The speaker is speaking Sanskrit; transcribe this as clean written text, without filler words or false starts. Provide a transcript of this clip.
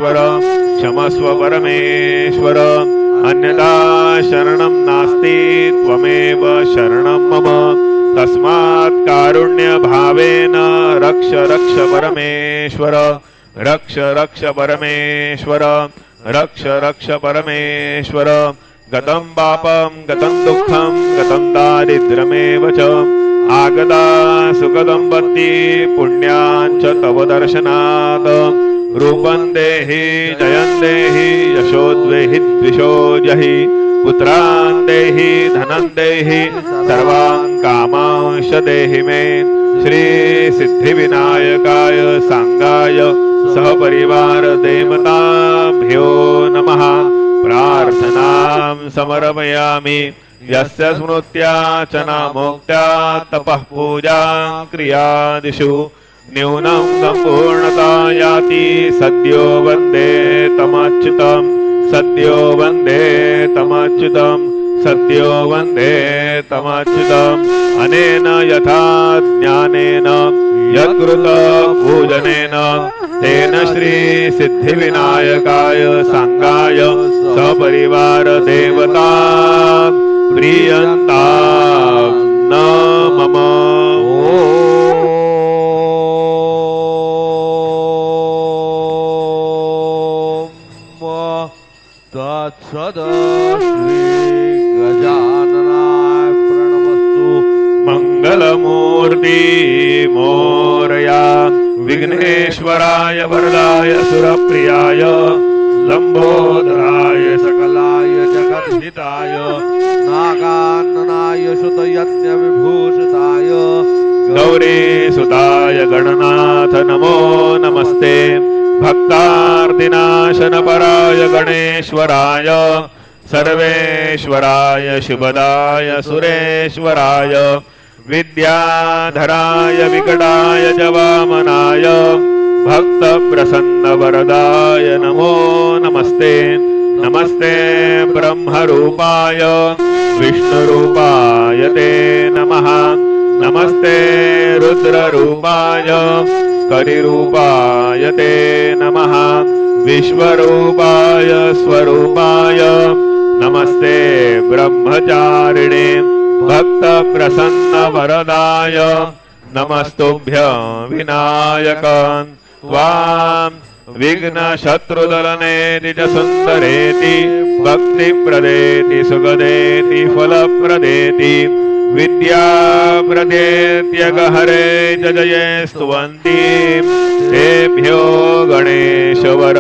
परमेश्वर क्षमस्व परमेश्वर अन्यथा शरणं नास्ति त्वमेव शरणं मम तस्मात् कारुण्य भावेन रक्ष रक्ष परमेश्वर रक्ष रक्ष परमेश्वर रक्ष रक्ष परमेश्वर गतं पापं गतं दुःखं गतं दारिद्र्यमेव च आगता सुखदंपत्ति पुण्याञ्च तव दर्शनात् रूपं देहि जयं देहि यशोद्वेहि द्विषोजहि पुत्रान् देहि धनं देहि सर्वान् कामांश देहि मे श्री सिद्धिविनायकाय सांगाय सहपरिवार देवताभ्यो नमः प्रार्थनां समर्पयामि यस्य स्मृत्यार्चना मोक्त्या तपः पूजा क्रियादिषु न्यूनं सम्पूर्णता याति सद्यो वन्दे तमच्युतं सद्यो वन्दे तमच्युतं सद्यो वन्दे तमच्युतम् अनेन यथा ज्ञानेन यत्कृत पूजनेन तेन श्री सिद्धिविनायकाय सांगाय सपरिवार देवता प्रियंता न मम तत्सद श्री गजाननाय प्रणमस्तु मंगलमूर्ति मोरया विघ्नेश्वराय वरदाय सुरप्रियाय लंबोदराय सकलाय जगद्हिताय नागाननाय सुतयज्ञ विभूषिताय गौरीसुताय गणनाथ नमो नमस्ते भक्तार्तिनाशनपराय गणेश्वराय सर्वेश्वराय शुभदाय सुरेश्वराय विद्याधराय विकटाय जवामनाय भक्तप्रसन्नवरदाय नमो नमस्ते नमस्ते ब्रह्मरूपाय विष्णुरूपाय ते नमः नमस्ते रुद्ररूपाय करिरूपाय ते नमः विश्वरूपाय स्वरूपाय नमस्ते ब्रह्मचारिणे भक्तप्रसन्नवरदाय नमस्तुभ्यं विनायक त्वां विघ्नशत्रुदलनेति च सुन्दरेति भक्तिप्रदेति सुखदेति फलप्रदेति विद्याप्रदेत्यगहरे च जये स्तुवन्ति तेभ्यो गणेशवर